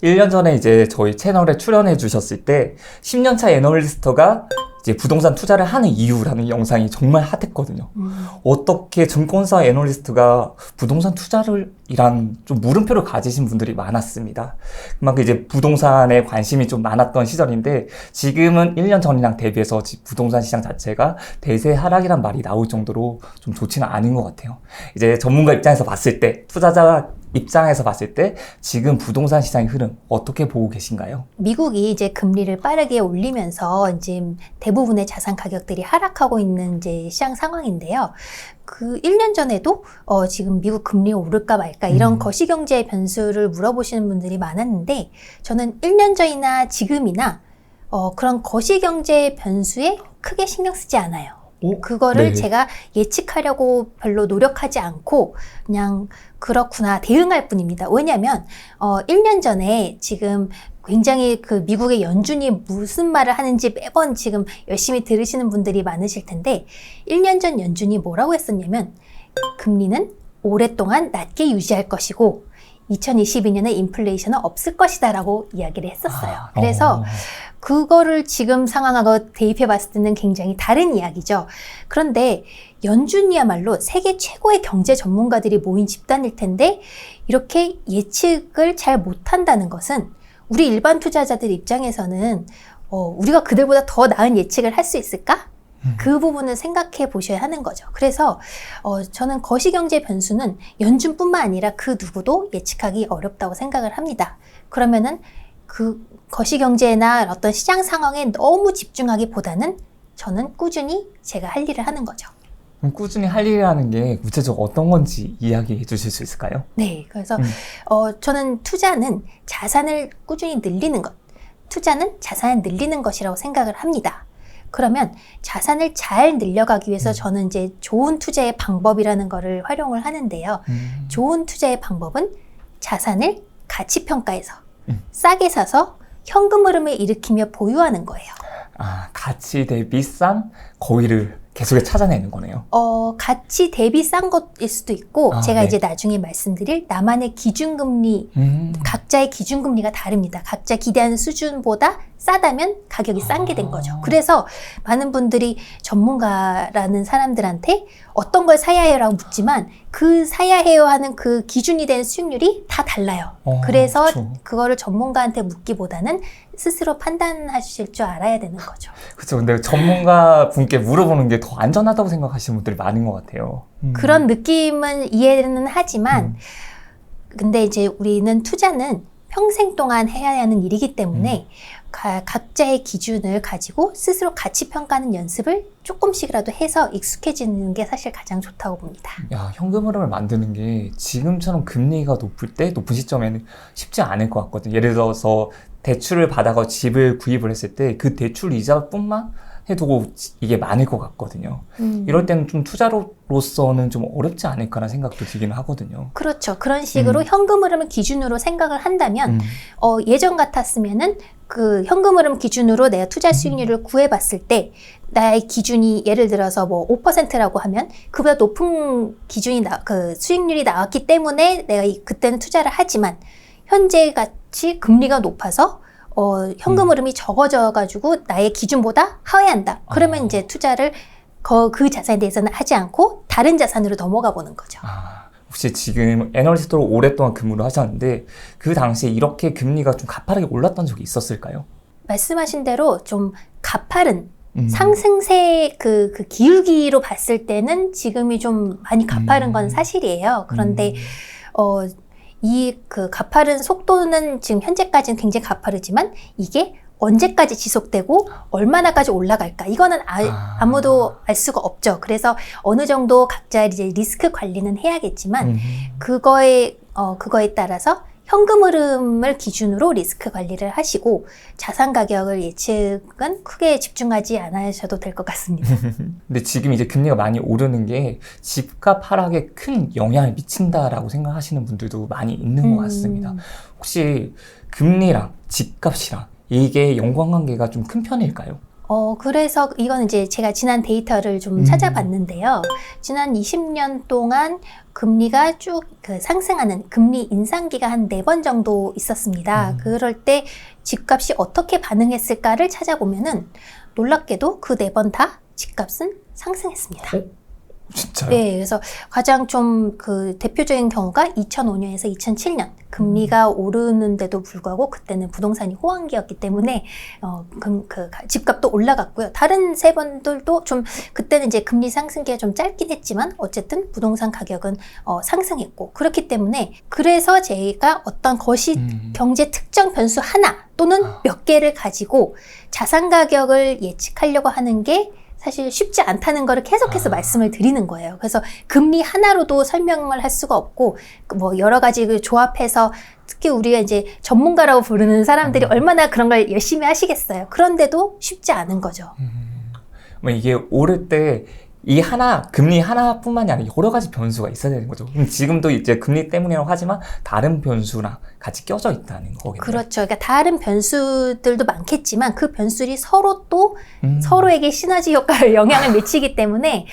1년 전에 이제 저희 채널에 출연해 주셨을 때 10년차 애널리스트가 이제 부동산 투자를 하는 이유라는 영상이 정말 핫했거든요. 어떻게 증권사 애널리스트가 부동산 투자를 이란 좀 물음표를 가지신 분들이 많았습니다. 그만큼 이제 부동산에 관심이 좀 많았던 시절인데 지금은 1년 전이랑 대비해서 부동산 시장 자체가 대세 하락이란 말이 나올 정도로 좀 좋지는 않은 것 같아요. 이제 전문가 입장에서 봤을 때, 투자자 입장에서 봤을 때 지금 부동산 시장의 흐름 어떻게 보고 계신가요? 미국이 이제 금리를 빠르게 올리면서 이제 대부분의 자산 가격들이 하락하고 있는 이제 시장 상황인데요. 그 1년 전에도 지금 미국 금리 오를까 말까 이런 거시경제 변수를 물어보시는 분들이 많았는데 저는 1년 전이나 지금이나 그런 거시경제 변수에 크게 신경 쓰지 않아요. 그거를 네. 제가 예측하려고 별로 노력하지 않고 그냥 그렇구나 대응할 뿐입니다. 왜냐하면 1년 전에 지금 굉장히 그 미국의 연준이 무슨 말을 하는지 매번 지금 열심히 들으시는 분들이 많으실 텐데 1년 전 연준이 뭐라고 했었냐면 금리는 오랫동안 낮게 유지할 것이고 2022년에 인플레이션은 없을 것이다 라고 이야기를 했었어요. 그래서 그거를 지금 상황하고 대입해 봤을 때는 굉장히 다른 이야기죠. 그런데 연준이야말로 세계 최고의 경제 전문가들이 모인 집단일 텐데 이렇게 예측을 잘 못한다는 것은 우리 일반 투자자들 입장에서는 우리가 그들보다 더 나은 예측을 할 수 있을까? 그 부분을 생각해 보셔야 하는 거죠. 그래서 저는 거시경제 변수는 연준뿐만 아니라 그 누구도 예측하기 어렵다고 생각을 합니다. 그러면은 그 거시경제나 어떤 시장 상황에 너무 집중하기보다는 저는 꾸준히 제가 할 일을 하는 거죠. 그럼 꾸준히 할 일이라는 게 구체적으로 어떤 건지 이야기해 주실 수 있을까요? 네, 그래서 저는 투자는 자산을 꾸준히 늘리는 것, 투자는 자산을 늘리는 것이라고 생각을 합니다. 그러면 자산을 잘 늘려가기 위해서 저는 이제 좋은 투자의 방법이라는 거를 활용을 하는데요. 좋은 투자의 방법은 자산을 가치평가해서 싸게 사서 현금 흐름을 일으키며 보유하는 거예요. 가치 대비 싼 거위를 계속 찾아내는 거네요. 가치 대비 싼 것일 수도 있고 제가 네. 이제 나중에 말씀드릴 나만의 기준금리 각자의 기준금리가 다릅니다. 각자 기대하는 수준보다 싸다면 가격이 싼 게 된 거죠. 그래서 많은 분들이 전문가라는 사람들한테 어떤 걸 사야 해요 라고 묻지만 그 사야 해요 하는 그 기준이 된 수익률이 다 달라요. 그래서 그쵸. 그거를 전문가한테 묻기보다는 스스로 판단하실 줄 알아야 되는 거죠. 그렇죠. 근데 전문가 분께 물어보는 게 더 안전하다고 생각하시는 분들이 많은 것 같아요. 그런 느낌은 이해는 하지만 근데 이제 우리는 투자는 평생 동안 해야 하는 일이기 때문에 각자의 기준을 가지고 스스로 가치 평가하는 연습을 조금씩이라도 해서 익숙해지는 게 사실 가장 좋다고 봅니다. 야, 현금 흐름을 만드는 게 지금처럼 금리가 높을 때, 높은 시점에는 쉽지 않을 것 같거든요. 예를 들어서 대출을 받아서 집을 구입을 했을 때 그 대출 이자뿐만 해도 이게 많을 것 같거든요. 이럴 때는 좀 투자로서는 좀 어렵지 않을까라는 생각도 들기는 하거든요. 그렇죠. 그런 식으로 현금 흐름을 기준으로 생각을 한다면 예전 같았으면은 그 현금 흐름 기준으로 내가 투자 수익률을 구해봤을 때 나의 기준이 예를 들어서 뭐 5%라고 하면 그보다 높은 기준이 그 수익률이 나왔기 때문에 내가 그때는 투자를 하지만 현재 같이 금리가 높아서 현금 흐름이 적어져가지고 나의 기준보다 하회한다. 그러면 이제 투자를 그 자산에 대해서는 하지 않고 다른 자산으로 넘어가 보는 거죠. 혹시 지금 애널리스트로 오랫동안 근무를 하셨는데 그 당시에 이렇게 금리가 좀 가파르게 올랐던 적이 있었을까요? 말씀하신 대로 좀 가파른 상승세 그 기울기로 봤을 때는 지금이 좀 많이 가파른 건 사실이에요. 그런데 이 그 가파른 속도는 지금 현재까지는 굉장히 가파르지만 이게 언제까지 지속되고 얼마나까지 올라갈까 이거는 아무도 알 수가 없죠. 그래서 어느 정도 각자 이제 리스크 관리는 해야겠지만 그거에 따라서 현금 흐름을 기준으로 리스크 관리를 하시고 자산 가격을 예측은 크게 집중하지 않으셔도 될 것 같습니다. 근데 지금 이제 금리가 많이 오르는 게 집값 하락에 큰 영향을 미친다라고 생각하시는 분들도 많이 있는 것 같습니다. 혹시 금리랑 집값이랑 이게 연관관계가 좀 큰 편일까요? 그래서 이건 이제 제가 지난 데이터를 좀 찾아봤는데요. 지난 20년 동안 금리가 쭉 그 상승하는 금리 인상기가 한 4번 정도 있었습니다. 그럴 때 집값이 어떻게 반응했을까를 찾아보면은 놀랍게도 그 4번 다 집값은 상승했습니다. 진짜요? 네, 그래서 가장 좀 그 대표적인 경우가 2005년에서 2007년 금리가 오르는데도 불구하고 그때는 부동산이 호황기였기 때문에 집값도 올라갔고요. 다른 3번들도 좀 그때는 이제 금리 상승기가 좀 짧긴 했지만 어쨌든 부동산 가격은 상승했고 그렇기 때문에 그래서 제가 어떤 거시 경제 특정 변수 하나 또는 몇 개를 가지고 자산 가격을 예측하려고 하는 게 사실 쉽지 않다는 거를 계속해서 말씀을 드리는 거예요. 그래서 금리 하나로도 설명을 할 수가 없고 뭐 여러 가지 그 조합해서 특히 우리가 이제 전문가라고 부르는 사람들이 얼마나 그런 걸 열심히 하시겠어요. 그런데도 쉽지 않은 거죠. 이게 오를 때 이 금리 하나뿐만이 아니라 여러 가지 변수가 있어야 되는 거죠. 그럼 지금도 이제 금리 때문이라고 하지만 다른 변수랑 같이 껴져 있다는 거겠네요. 그렇죠. 그러니까 다른 변수들도 많겠지만 그 변수들이 서로 또 서로에게 시너지 효과를 영향을 미치기 때문에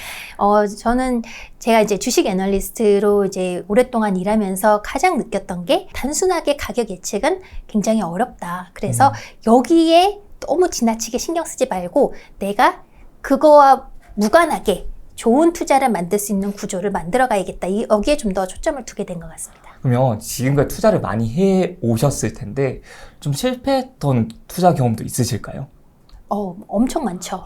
저는 제가 이제 주식 애널리스트로 이제 오랫동안 일하면서 가장 느꼈던 게 단순하게 가격 예측은 굉장히 어렵다. 그래서 여기에 너무 지나치게 신경 쓰지 말고 내가 그거와 무관하게 좋은 투자를 만들 수 있는 구조를 만들어 가야겠다. 여기에 좀 더 초점을 두게 된 것 같습니다. 그러면 지금까지 투자를 많이 해 오셨을 텐데 좀 실패했던 투자 경험도 있으실까요? 엄청 많죠.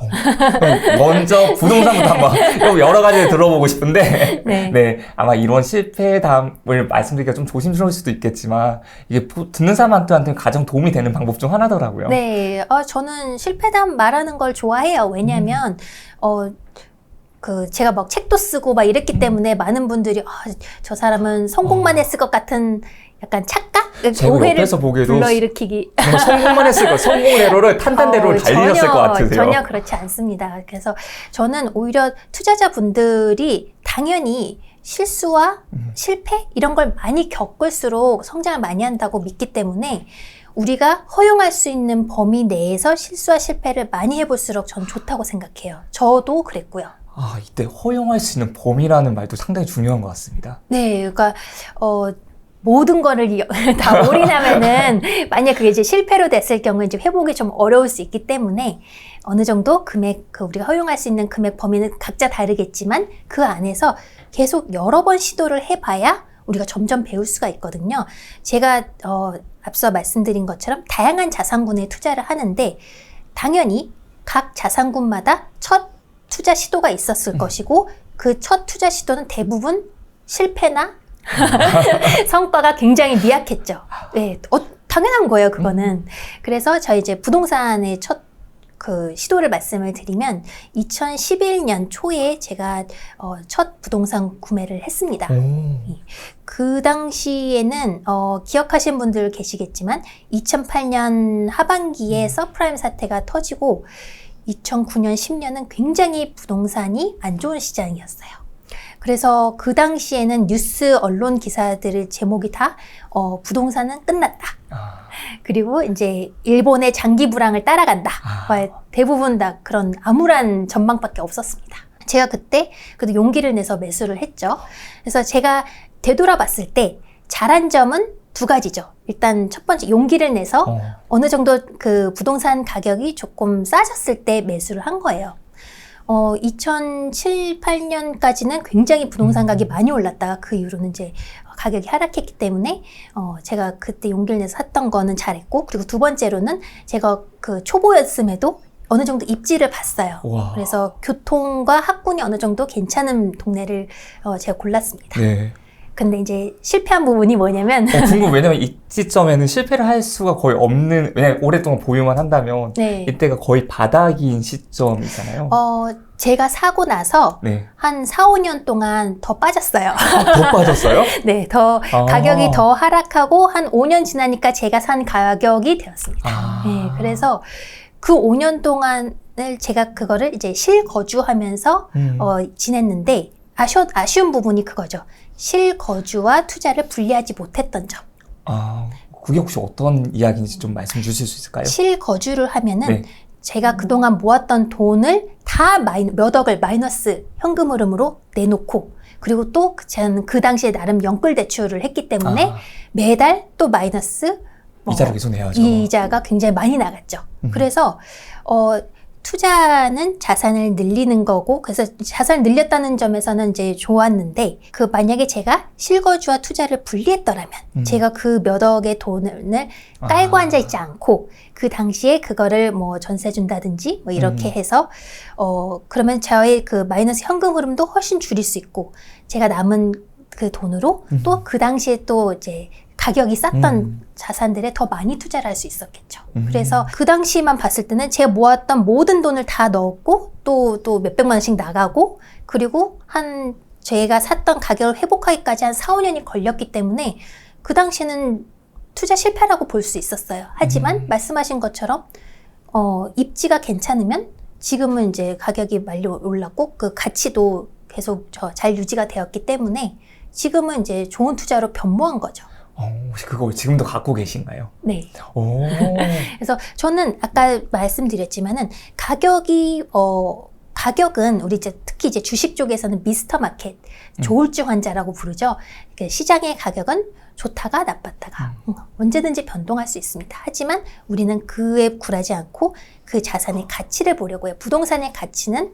먼저 부동산부터 한번 여러 가지를 들어보고 싶은데 네. 아마 이런 실패담을 말씀드리기가 좀 조심스러울 수도 있겠지만 이게 듣는 사람한테는 가장 도움이 되는 방법 중 하나더라고요. 네, 저는 실패담 말하는 걸 좋아해요. 왜냐하면 제가 막 책도 쓰고 막 이랬기 때문에 많은 분들이 저 사람은 성공만 했을 것 같은 약간 착각? 오해를 불러일으키기. 성공만 했을 것, 성공대로를 탄탄대로를 달리셨을 것 같으세요. 전혀 그렇지 않습니다. 그래서 저는 오히려 투자자분들이 당연히 실수와 실패 이런 걸 많이 겪을수록 성장을 많이 한다고 믿기 때문에 우리가 허용할 수 있는 범위 내에서 실수와 실패를 많이 해볼수록 전 좋다고 생각해요. 저도 그랬고요. 이때 허용할 수 있는 범위라는 말도 상당히 중요한 것 같습니다. 네, 그러니까 모든 거를 다 올인하면은 만약 그게 이제 실패로 됐을 경우에 이제 회복이 좀 어려울 수 있기 때문에 어느 정도 금액, 우리가 허용할 수 있는 금액 범위는 각자 다르겠지만 그 안에서 계속 여러 번 시도를 해봐야 우리가 점점 배울 수가 있거든요. 제가 앞서 말씀드린 것처럼 다양한 자산군에 투자를 하는데 당연히 각 자산군마다 첫 투자 시도가 있었을 것이고 그 첫 투자 시도는 대부분 실패나 성과가 굉장히 미약했죠. 네, 당연한 거예요, 그거는. 그래서 저희 이제 부동산의 첫 시도를 말씀을 드리면 2011년 초에 제가 첫 부동산 구매를 했습니다. 그 당시에는 기억하신 분들 계시겠지만 2008년 하반기에 서프라임 사태가 터지고 2009년, 10년은 굉장히 부동산이 안 좋은 시장이었어요. 그래서 그 당시에는 뉴스 언론 기사들의 제목이 다 부동산은 끝났다. 그리고 이제 일본의 장기 불황을 따라간다. 대부분 다 그런 암울한 전망밖에 없었습니다. 제가 그때 그래도 용기를 내서 매수를 했죠. 그래서 제가 되돌아봤을 때 잘한 점은 2가지죠. 일단 첫 번째 용기를 내서 어느 정도 그 부동산 가격이 조금 싸졌을 때 매수를 한 거예요. 2007, 8년까지는 굉장히 부동산 가격이 많이 올랐다가 그 이후로는 이제 가격이 하락했기 때문에 제가 그때 용기를 내서 샀던 거는 잘했고, 그리고 2번째로는 제가 그 초보였음에도 어느 정도 입지를 봤어요. 와. 그래서 교통과 학군이 어느 정도 괜찮은 동네를 제가 골랐습니다. 네. 근데 이제 실패한 부분이 뭐냐면 왜냐면 이 시점에는 실패를 할 수가 거의 없는, 왜냐면 오랫동안 보유만 한다면 네. 이때가 거의 바닥인 시점이잖아요. 제가 사고 나서 한 4, 5년 동안 더 빠졌어요. 더 빠졌어요? 네, 가격이 더 하락하고 한 5년 지나니까 제가 산 가격이 되었습니다. 네, 그래서 그 5년 동안을 제가 그거를 이제 실거주하면서 지냈는데 아쉬운 부분이 그거죠. 실거주와 투자를 분리하지 못했던 점. 그게 혹시 어떤 이야기인지 좀 말씀 주실 수 있을까요? 실거주를 하면은 제가 그동안 모았던 돈을 다 몇 억을 마이너스 현금 흐름으로 내놓고 그리고 또 저는 그 당시에 나름 영끌 대출을 했기 때문에 매달 또 마이너스 이자를 계속 내야죠. 이자가 굉장히 많이 나갔죠. 그래서 투자는 자산을 늘리는 거고 그래서 자산을 늘렸다는 점에서는 이제 좋았는데 그 만약에 제가 실거주와 투자를 분리했더라면 제가 그 몇 억의 돈을 깔고 앉아 있지 않고 그 당시에 그거를 뭐 전세 준다든지 뭐 이렇게 해서 그러면 저의 그 마이너스 현금 흐름도 훨씬 줄일 수 있고 제가 남은 그 돈으로 또 그 당시에 또 이제 가격이 쌌던 자산들에 더 많이 투자를 할 수 있었겠죠. 그래서 그 당시만 봤을 때는 제가 모았던 모든 돈을 다 넣었고 또 몇백만 원씩 나가고 그리고 제가 샀던 가격을 회복하기까지 한 4, 5년이 걸렸기 때문에 그 당시에는 투자 실패라고 볼 수 있었어요. 하지만 말씀하신 것처럼 입지가 괜찮으면 지금은 이제 가격이 많이 올랐고 그 가치도 계속 잘 유지가 되었기 때문에 지금은 이제 좋은 투자로 변모한 거죠. 혹시 그걸 지금도 갖고 계신가요? 네. 오. 그래서 저는 아까 말씀드렸지만은 가격은 우리 이제 특히 이제 주식 쪽에서는 미스터 마켓, 조울증 환자라고 부르죠. 시장의 가격은 좋다가 나빴다가 언제든지 변동할 수 있습니다. 하지만 우리는 그에 굴하지 않고 그 자산의 가치를 보려고 해요. 부동산의 가치는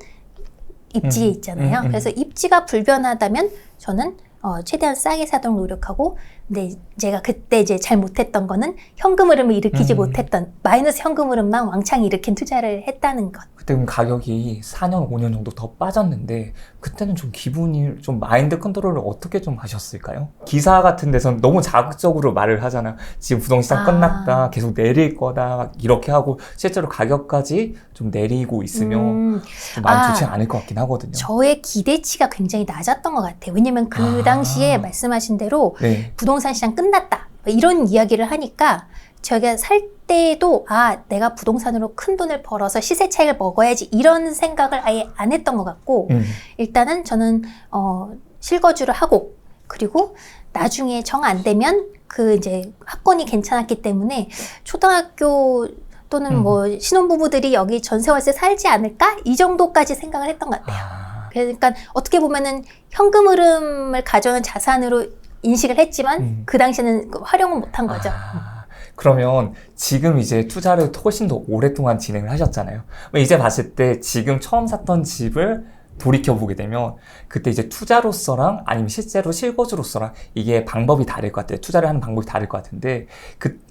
입지에 있잖아요. 그래서 입지가 불변하다면 저는 최대한 싸게 사도록 노력하고, 근데 제가 그때 이제 잘 못했던 거는 현금 흐름을 일으키지 못했던 마이너스 현금 흐름만 왕창 일으킨 투자를 했다는 것. 그때 그럼 가격이 4년, 5년 정도 더 빠졌는데 그때는 좀 기분이 좀 마인드 컨트롤을 어떻게 좀 하셨을까요? 기사 같은 데서는 너무 자극적으로 말을 하잖아요. 지금 부동산 끝났다, 계속 내릴 거다 막 이렇게 하고 실제로 가격까지 좀 내리고 있으면 좀 많이 좋지 않을 것 같긴 하거든요. 저의 기대치가 굉장히 낮았던 것 같아요. 왜냐면 그 당시에 말씀하신 대로 네. 부동산 시장 끝났다 이런 이야기를 하니까 저희가 살 때도 내가 부동산으로 큰 돈을 벌어서 시세 차익을 먹어야지 이런 생각을 아예 안 했던 것 같고 일단은 저는 실거주를 하고 그리고 나중에 정 안 되면 그 이제 학권이 괜찮았기 때문에 초등학교 또는 뭐 신혼부부들이 여기 전세월세 살지 않을까? 이 정도까지 생각을 했던 것 같아요. 그러니까 어떻게 보면은 현금 흐름을 가져오는 자산으로 인식을 했지만 그 당시에는 활용은 못한 거죠. 그러면 지금 이제 투자를 훨씬 더 오랫동안 진행을 하셨잖아요. 이제 봤을 때 지금 처음 샀던 집을 돌이켜보게 되면 그때 이제 투자로서랑 아니면 실제로 실거주로서랑 이게 방법이 다를 것 같아요. 투자를 하는 방법이 다를 것 같은데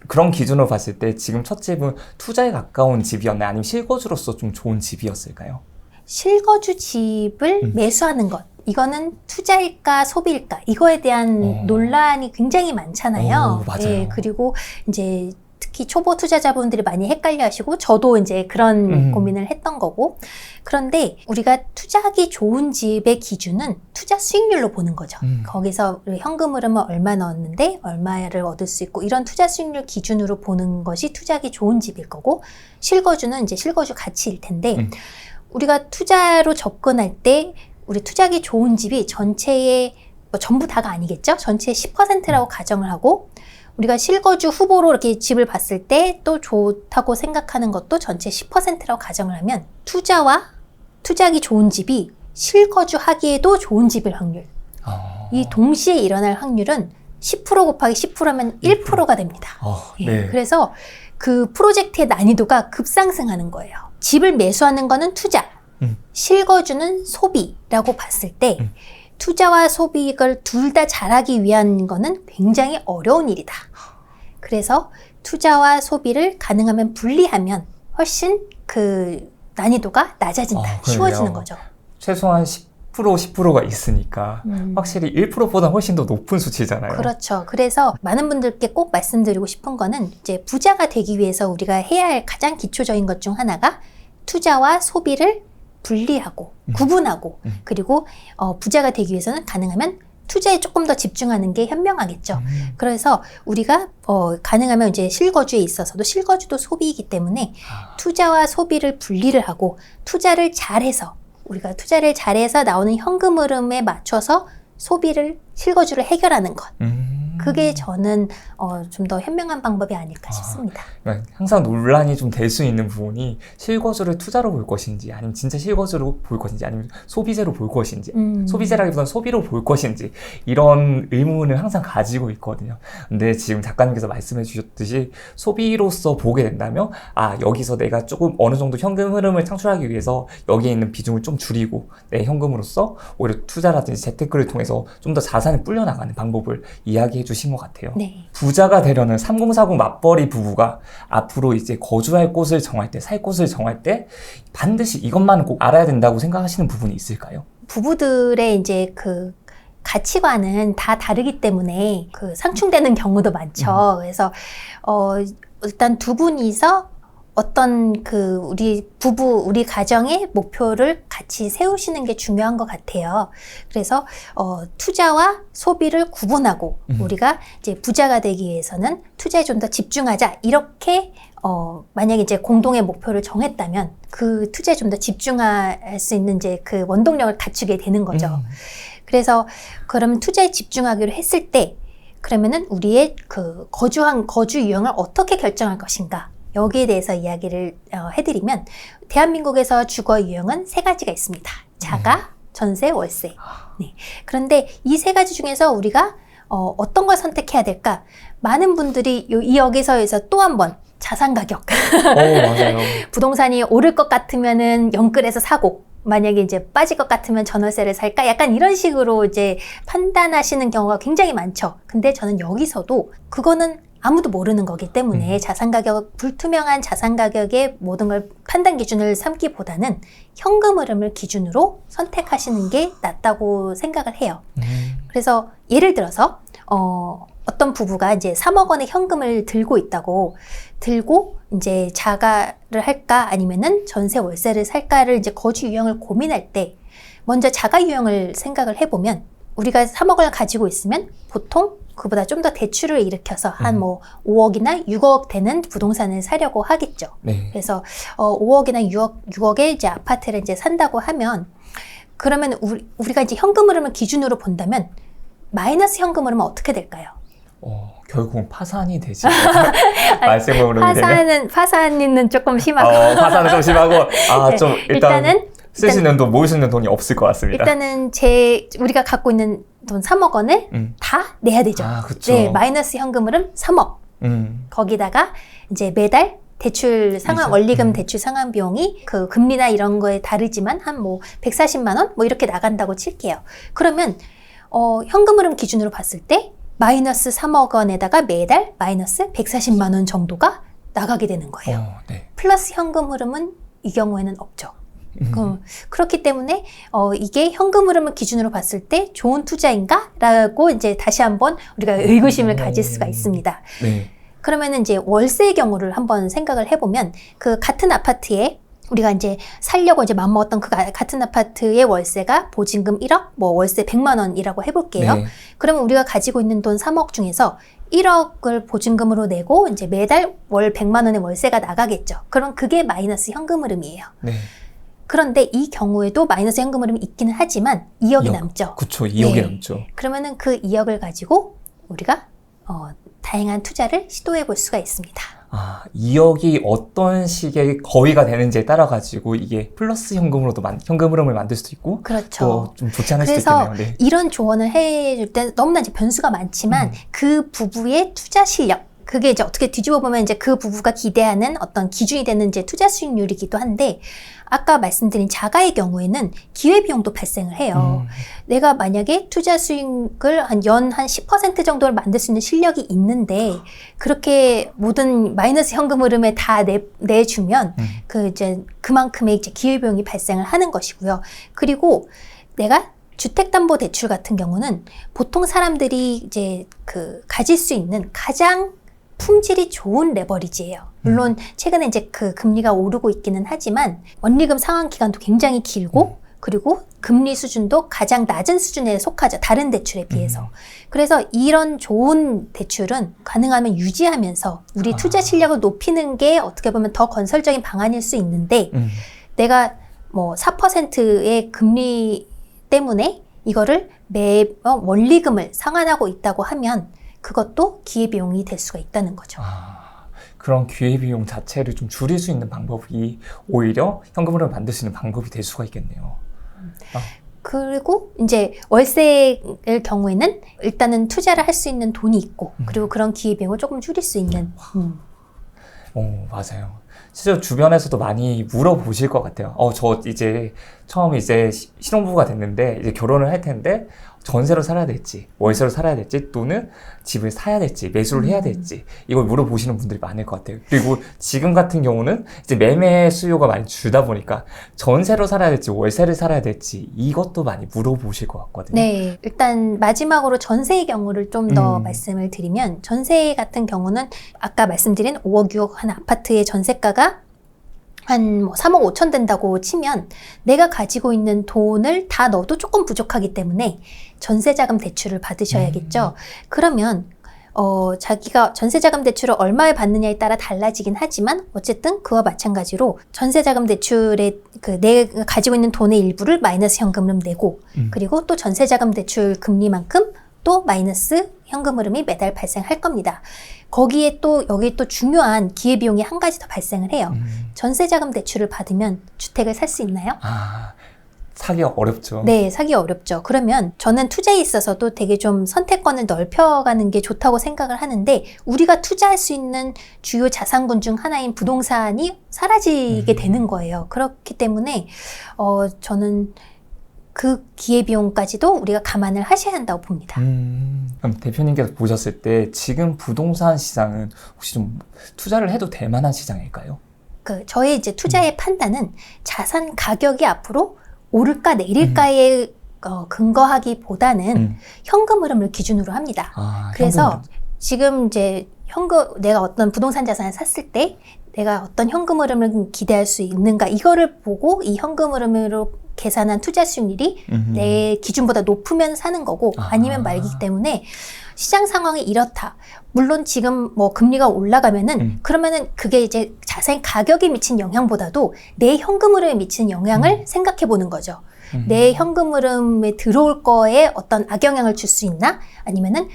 그런 기준으로 봤을 때 지금 첫 집은 투자에 가까운 집이었나요? 아니면 실거주로서 좀 좋은 집이었을까요? 실거주 집을 매수하는 것. 이거는 투자일까 소비일까 이거에 대한 논란이 굉장히 많잖아요. 맞아요. 네, 그리고 이제 특히 초보 투자자분들이 많이 헷갈려하시고 저도 이제 그런 고민을 했던 거고 그런데 우리가 투자하기 좋은 집의 기준은 투자 수익률로 보는 거죠. 거기서 현금 흐름을 얼마 넣었는데 얼마를 얻을 수 있고 이런 투자 수익률 기준으로 보는 것이 투자하기 좋은 집일 거고 실거주는 이제 실거주 가치일 텐데 우리가 투자로 접근할 때 우리 투자하기 좋은 집이 전체의 전부 다가 아니겠죠? 전체의 10%라고 가정을 하고 우리가 실거주 후보로 이렇게 집을 봤을 때 또 좋다고 생각하는 것도 전체 10%라고 가정을 하면 투자하기 좋은 집이 실거주하기에도 좋은 집일 확률 이 동시에 일어날 확률은 10% 곱하기 10%면 1%가 됩니다. 네. 그래서 그 프로젝트의 난이도가 급상승하는 거예요. 집을 매수하는 거는 투자 실거주는 소비라고 봤을 때 투자와 소비를 둘 다 잘하기 위한 거는 굉장히 어려운 일이다. 그래서 투자와 소비를 가능하면 분리하면 훨씬 그 난이도가 낮아진다. 쉬워지는 거죠. 최소한 10%가 있으니까 확실히 1%보다 훨씬 더 높은 수치잖아요. 그렇죠. 그래서 많은 분들께 꼭 말씀드리고 싶은 거는 이제 부자가 되기 위해서 우리가 해야 할 가장 기초적인 것 중 하나가 투자와 소비를 분리하고 구분하고 그리고 부자가 되기 위해서는 가능하면 투자에 조금 더 집중하는 게 현명하겠죠. 그래서 우리가 가능하면 이제 실거주에 있어서도 실거주도 소비이기 때문에 투자와 소비를 분리를 하고 투자를 잘해서 우리가 투자를 잘해서 나오는 현금 흐름에 맞춰서 실거주를 해결하는 것. 그게 저는 좀 더 현명한 방법이 아닐까 싶습니다. 그러니까 항상 논란이 좀 될 수 있는 부분이 실거주를 투자로 볼 것인지 아니면 진짜 실거주로 볼 것인지 아니면 소비재로 볼 것인지 소비재라기보다는 소비로 볼 것인지 이런 의문을 항상 가지고 있거든요. 근데 지금 작가님께서 말씀해 주셨듯이 소비로서 보게 된다면 여기서 내가 조금 어느 정도 현금 흐름을 창출하기 위해서 여기에 있는 비중을 좀 줄이고 내 현금으로서 오히려 투자라든지 재테크를 통해서 좀 더 자산을 불려나가는 방법을 이야기해 주신 것 같아요. 네. 부자가 되려는 3040 맞벌이 부부가 앞으로 이제 거주할 곳을 정할 때, 살 곳을 정할 때 반드시 이것만은 꼭 알아야 된다고 생각하시는 부분이 있을까요? 부부들의 이제 그 가치관은 다 다르기 때문에 그 상충되는 경우도 많죠. 그래서 일단 두 분이서 어떤 그 우리 가정의 목표를 같이 세우시는 게 중요한 것 같아요. 그래서 투자와 소비를 구분하고 우리가 이제 부자가 되기 위해서는 투자에 좀 더 집중하자. 이렇게 만약에 이제 공동의 목표를 정했다면 그 투자에 좀 더 집중할 수 있는 이제 그 원동력을 갖추게 되는 거죠. 그래서 그럼 투자에 집중하기로 했을 때 그러면은 우리의 그 거주 유형을 어떻게 결정할 것인가? 여기에 대해서 이야기를 해드리면 대한민국에서 주거 유형은 3가지가 있습니다. 자가, 전세, 월세. 네. 그런데 이 3가지 중에서 우리가 어떤 걸 선택해야 될까? 많은 분들이 여기서 또 한 번 자산 가격. 맞아요. 부동산이 오를 것 같으면은 영끌해서 사고, 만약에 이제 빠질 것 같으면 전월세를 살까? 약간 이런 식으로 이제 판단하시는 경우가 굉장히 많죠. 근데 저는 여기서도 그거는 아무도 모르는 거기 때문에 불투명한 자산 가격의 모든 걸 판단 기준을 삼기보다는 현금 흐름을 기준으로 선택하시는 게 낫다고 생각을 해요. 그래서 예를 들어서 어떤 부부가 이제 3억 원의 현금을 들고 이제 자가를 할까 아니면은 전세 월세를 살까를 이제 거주 유형을 고민할 때 먼저 자가 유형을 생각을 해보면 우리가 3억을 가지고 있으면 보통 그보다 좀 더 대출을 일으켜서 한 5억이나 6억 되는 부동산을 사려고 하겠죠. 네. 그래서 5억이나 6억의 이제 아파트를 이제 산다고 하면 그러면 우리가 이제 현금 흐름을 기준으로 본다면 마이너스 현금 흐름은 어떻게 될까요? 결국은 파산이 되지. 말씀으로 파산은 조금 심하고. 파산은 좀 심하고. 네, 좀 일단은 쓸 수 있는 모을 수 있는 돈이 없을 것 같습니다. 일단은 우리가 갖고 있는 돈 3억 원을 다 내야 되죠. 그쵸. 네, 마이너스 현금 흐름 3억. 거기다가 이제 매달 대출 상환, 원리금 대출 상환 비용이 그 금리나 이런 거에 다르지만 한 140만 원? 이렇게 나간다고 칠게요. 그러면, 현금 흐름 기준으로 봤을 때 마이너스 3억 원에다가 매달 마이너스 140만 원 정도가 나가게 되는 거예요. 네. 플러스 현금 흐름은 이 경우에는 없죠. 그렇기 때문에 이게 현금 흐름을 기준으로 봤을 때 좋은 투자인가? 라고 이제 다시 한번 우리가 의구심을 가질 수가 있습니다. 네. 그러면은 이제 월세의 경우를 한번 생각을 해보면 그 같은 아파트에 우리가 이제 살려고 이제 마음먹었던 그 같은 아파트의 월세가 보증금 1억, 월세 100만 원이라고 해볼게요. 네. 그러면 우리가 가지고 있는 돈 3억 중에서 1억을 보증금으로 내고 이제 매달 월 100만 원의 월세가 나가겠죠. 그럼 그게 마이너스 현금 흐름이에요. 네. 그런데 이 경우에도 마이너스 현금 흐름이 있기는 하지만 2억이 남죠. 그쵸, 2억이 남죠. 그러면은 그 2억을 가지고 우리가 다양한 투자를 시도해 볼 수가 있습니다. 2억이 어떤 식의 거위가 되는지에 따라 가지고 이게 플러스 현금 흐름을 만들 수도 있고, 그렇죠. 좀 좋지 않을 수도 있겠네요. 그래서 네. 이런 조언을 해줄 때 너무나 이제 변수가 많지만 그 부부의 투자 실력, 그게 이제 어떻게 뒤집어 보면 이제 그 부부가 기대하는 어떤 기준이 되는 이제 투자 수익률이기도 한데, 아까 말씀드린 자가의 경우에는 기회비용도 발생을 해요. 내가 만약에 투자 수익을 연 10% 정도를 만들 수 있는 실력이 있는데, 그렇게 모든 마이너스 현금 흐름에 다 내주면, 그만큼의 이제 기회비용이 발생을 하는 것이고요. 그리고 내가 주택담보대출 같은 경우는 보통 사람들이 이제 가질 수 있는 가장 품질이 좋은 레버리지예요. 물론 최근에 이제 그 금리가 오르고 있기는 하지만 원리금 상환 기간도 굉장히 길고 그리고 금리 수준도 가장 낮은 수준에 속하죠. 다른 대출에 비해서. 그래서 이런 좋은 대출은 가능하면 유지하면서 우리 투자 실력을 높이는 게 어떻게 보면 더 건설적인 방안일 수 있는데 내가 4%의 금리 때문에 이거를 원리금을 상환하고 있다고 하면 그것도 기회비용이 될 수가 있다는 거죠. 그런 기회비용 자체를 좀 줄일 수 있는 방법이 오히려 현금으로 만들 수 있는 방법이 될 수가 있겠네요. 그리고 이제 월세일 경우에는 일단은 투자를 할 수 있는 돈이 있고 그리고 그런 기회비용을 조금 줄일 수 있는. 맞아요. 실제로 주변에서도 많이 물어보실 것 같아요. 저 이제 처음 이제 신혼부부가 됐는데 이제 결혼을 할 텐데 전세로 살아야 될지 월세로 살아야 될지 또는 집을 사야 될지 매수를 해야 될지 이걸 물어보시는 분들이 많을 것 같아요. 그리고 지금 같은 경우는 이제 매매 수요가 많이 줄다 보니까 전세로 살아야 될지 월세를 살아야 될지 이것도 많이 물어보실 것 같거든요. 네, 일단 마지막으로 전세의 경우를 좀 더 말씀을 드리면 전세 같은 경우는 아까 말씀드린 5억, 6억 한 아파트의 전세가가 한 3억 5천 된다고 치면 내가 가지고 있는 돈을 다 넣어도 조금 부족하기 때문에 전세자금 대출을 받으셔야겠죠. 그러면 자기가 전세자금 대출을 얼마에 받느냐에 따라 달라지긴 하지만 어쨌든 그와 마찬가지로 전세자금 대출에 내가 가지고 있는 돈의 일부를 마이너스 현금으로 내고 그리고 또 전세자금 대출 금리만큼 또 마이너스 현금 흐름이 매달 발생할 겁니다. 거기에 또 여기 또 중요한 기회비용이 한 가지 더 발생을 해요. 전세자금 대출을 받으면 주택을 살 수 있나요? 사기가 어렵죠. 네, 사기 어렵죠. 그러면 저는 투자에 있어서도 되게 좀 선택권을 넓혀가는 게 좋다고 생각을 하는데 우리가 투자할 수 있는 주요 자산군 중 하나인 부동산이 사라지게 되는 거예요. 그렇기 때문에 저는 그 기회비용까지도 우리가 감안을 하셔야 한다고 봅니다. 그럼 대표님께서 보셨을 때 지금 부동산 시장은 혹시 좀 투자를 해도 될 만한 시장일까요? 저의 이제 투자의 판단은 자산 가격이 앞으로 오를까 내릴까에 근거하기보다는 현금 흐름을 기준으로 합니다. 그래서 지금 이제 내가 어떤 부동산 자산을 샀을 때 내가 어떤 현금 흐름을 기대할 수 있는가 이거를 보고 이 현금 흐름으로 계산한 투자 수익률이 내 기준보다 높으면 사는 거고 아니면 말기 때문에 시장 상황이 이렇다. 물론 지금 뭐 금리가 올라가면은 그러면은 그게 이제 자산 가격에 미친 영향보다도 내 현금 흐름에 미치는 영향을 생각해 보는 거죠. 내 현금 흐름에 들어올 거에 어떤 악영향을 줄 수 있나? 아니면은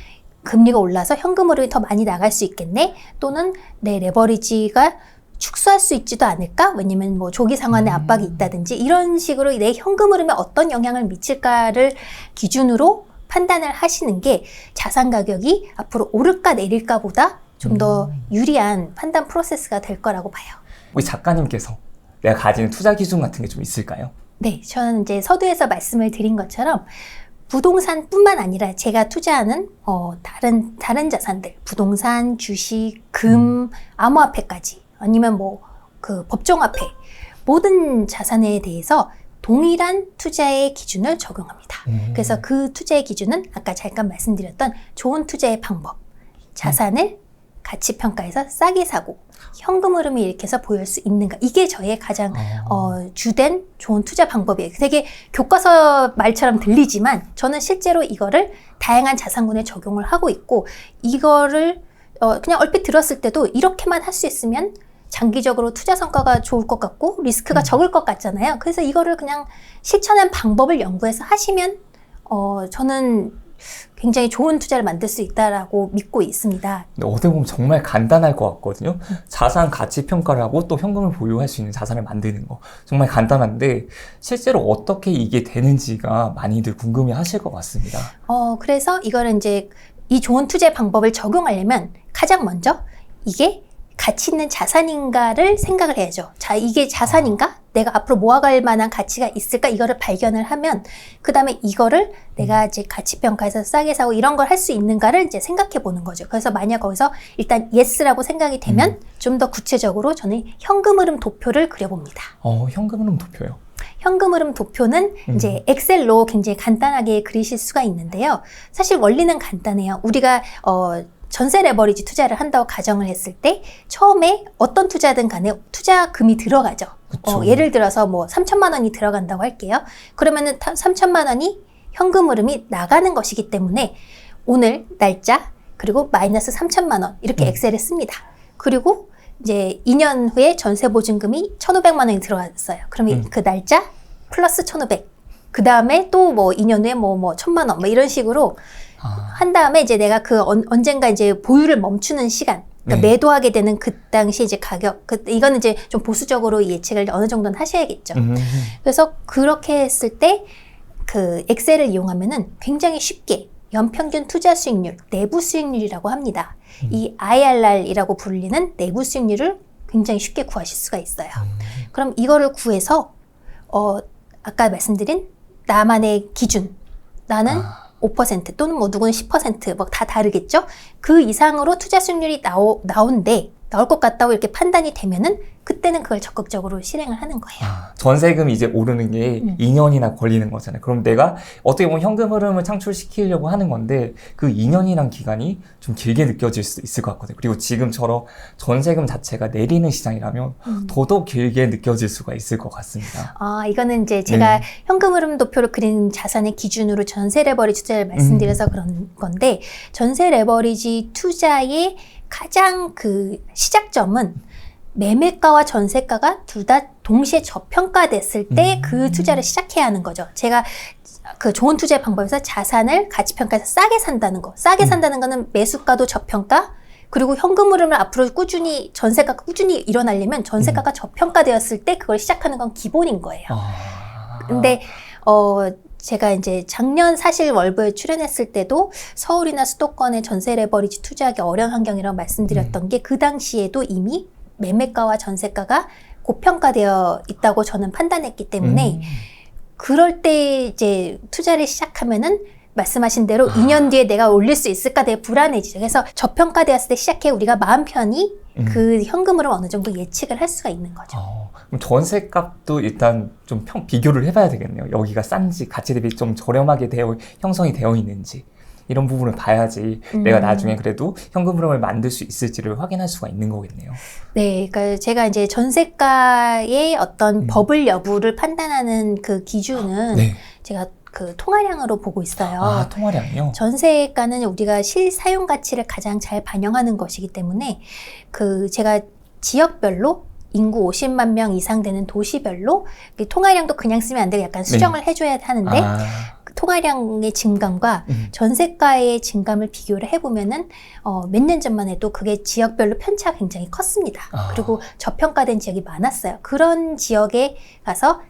금리가 올라서 현금 흐름이 더 많이 나갈 수 있겠네? 또는 내 레버리지가 축소할 수 있지도 않을까? 왜냐면 뭐 조기 상환의 압박이 있다든지 이런 식으로 내 현금 흐름에 어떤 영향을 미칠까를 기준으로 판단을 하시는 게 자산 가격이 앞으로 오를까 내릴까 보다 좀 더 유리한 판단 프로세스가 될 거라고 봐요. 우리 작가님께서 내가 가지는 투자 기준 같은 게 좀 있을까요? 네, 저는 이제 서두에서 말씀을 드린 것처럼 부동산뿐만 아니라 제가 투자하는 다른 자산들, 부동산, 주식, 금, 암호화폐까지 아니면 뭐 그 법정화폐 모든 자산에 대해서 동일한 투자의 기준을 적용합니다. 그래서 그 투자의 기준은 아까 잠깐 말씀드렸던 좋은 투자의 방법, 자산을 가치 평가해서 싸게 사고 현금 흐름이 일으켜서 보일 수 있는가 이게 저의 가장 주된 좋은 투자 방법이에요. 되게 교과서 말처럼 들리지만 저는 실제로 이거를 다양한 자산군에 적용을 하고 있고 이거를 그냥 얼핏 들었을 때도 이렇게만 할 수 있으면 장기적으로 투자 성과가 좋을 것 같고 리스크가 적을 것 같잖아요. 그래서 이거를 그냥 실천한 방법을 연구해서 하시면 저는 굉장히 좋은 투자를 만들 수 있다라고 믿고 있습니다. 어떻게 보면 정말 간단할 것 같거든요. 자산 가치 평가를 하고 또 현금을 보유할 수 있는 자산을 만드는 거 정말 간단한데 실제로 어떻게 이게 되는지가 많이들 궁금해 하실 것 같습니다. 그래서 이거를 이제 이 좋은 투자의 방법을 적용하려면 가장 먼저 이게 가치 있는 자산인가를 생각을 해야죠. 자, 이게 자산인가? 내가 앞으로 모아갈 만한 가치가 있을까? 이거를 발견을 하면 그 다음에 이거를 내가 이제 가치평가에서 싸게 사고 이런 걸 할 수 있는가를 이제 생각해 보는 거죠. 그래서 만약 거기서 일단 yes라고 생각이 되면 좀 더 구체적으로 저는 현금 흐름 도표를 그려봅니다. 현금 흐름 도표요? 현금 흐름 도표는 이제 엑셀로 굉장히 간단하게 그리실 수가 있는데요. 사실 원리는 간단해요. 우리가 전세 레버리지 투자를 한다고 가정을 했을 때 처음에 어떤 투자든 간에 투자금이 들어가죠. 예를 들어서 뭐 3천만 원이 들어간다고 할게요. 그러면은 3천만 원이 현금 흐름이 나가는 것이기 때문에 오늘 날짜 그리고 마이너스 3천만 원 이렇게 엑셀에 씁니다. 그리고 이제 2년 후에 전세 보증금이 1,500만 원이 들어왔어요. 그러면 그 날짜 플러스 1,500. 그 다음에 또 뭐 2년 후에 뭐 1,000만 원 뭐 이런 식으로 한 다음에 이제 내가 그 언젠가 이제 보유를 멈추는 시간, 그러니까 네. 매도하게 되는 그 당시 이제 가격, 이거는 이제 좀 보수적으로 예측을 어느 정도는 하셔야겠죠. 그래서 그렇게 했을 때 그 엑셀을 이용하면은 굉장히 쉽게 연평균 투자 수익률, 내부 수익률이라고 합니다. 이 IRR이라고 불리는 내부 수익률을 굉장히 쉽게 구하실 수가 있어요. 그럼 이거를 구해서 아까 말씀드린 나만의 기준, 나는 5% 또는 뭐 누구는 10% 뭐 다 다르겠죠? 그 이상으로 투자 수익률이 나올 것 같다고 이렇게 판단이 되면은 그때는 그걸 적극적으로 실행을 하는 거예요. 전세금이 이제 오르는 게 2년이나 걸리는 거잖아요. 그럼 내가 어떻게 보면 현금 흐름을 창출시키려고 하는 건데 그 2년이란 기간이 좀 길게 느껴질 수 있을 것 같거든요. 그리고 지금처럼 전세금 자체가 내리는 시장이라면 더더욱 길게 느껴질 수가 있을 것 같습니다. 이거는 이제 제가 현금 흐름 도표를 그린 자산의 기준으로 전세 레버리지 투자를 말씀드려서 그런 건데 전세 레버리지 투자의 가장 그 시작점은 매매가와 전세가가 둘 다 동시에 저평가됐을 때 그 투자를 시작해야 하는 거죠. 제가 그 좋은 투자의 방법에서 자산을 가치평가해서 싸게 산다는 거. 싸게 산다는 거는 매수가도 저평가, 그리고 현금 흐름을 앞으로 꾸준히 전세가가 꾸준히 일어나려면 전세가가 저평가되었을 때 그걸 시작하는 건 기본인 거예요. 근데 제가 이제 작년 사실 월브에 출연했을 때도 서울이나 수도권의 전세 레버리지 투자하기 어려운 환경이라고 말씀드렸던 게 그 당시에도 이미 매매가와 전세가가 고평가되어 있다고 저는 판단했기 때문에 그럴 때 이제 투자를 시작하면은 말씀하신 대로 2년 뒤에 내가 올릴 수 있을까 되게 불안해지죠. 그래서 저평가되었을 때 시작해 우리가 마음 편히 그 현금으로 어느 정도 예측을 할 수가 있는 거죠. 그럼 전세값도 일단 좀 비교를 해봐야 되겠네요. 여기가 싼지 가치 대비 좀 저렴하게 형성이 되어 있는지 이런 부분을 봐야지 내가 나중에 그래도 현금 흐름을 만들 수 있을지를 확인할 수가 있는 거겠네요. 네, 그러니까 제가 이제 전세가의 어떤 버블 여부를 판단하는 그 기준은 제가 그 통화량으로 보고 있어요. 통화량이요? 전세가는 우리가 실사용 가치를 가장 잘 반영하는 것이기 때문에 그 제가 지역별로 인구 50만 명 이상 되는 도시별로 통화량도 그냥 쓰면 안 되고 약간 수정을 해줘야 하는데 그 통화량의 증감과 전세가의 증감을 비교를 해보면은 몇 년 전만 해도 그게 지역별로 편차가 굉장히 컸습니다. 그리고 저평가된 지역이 많았어요. 그런 지역에 가서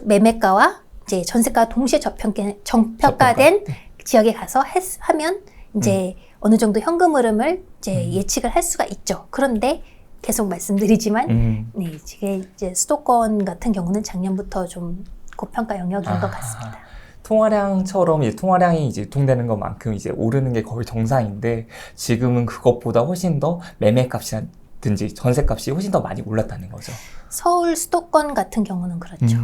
매매가와 이제 전세가가 동시에 저평가된 지역에 가서 하면 이제 어느 정도 현금 흐름을 이제 예측을 할 수가 있죠. 그런데 계속 말씀드리지만, 네, 지금 이제 수도권 같은 경우는 작년부터 좀 고평가 영역인 것 같습니다. 통화량처럼 이제 통화량이 이제 유통되는 것만큼 이제 오르는 게 거의 정상인데 지금은 그것보다 훨씬 더 매매값이든지 전세값이 훨씬 더 많이 올랐다는 거죠. 서울 수도권 같은 경우는 그렇죠.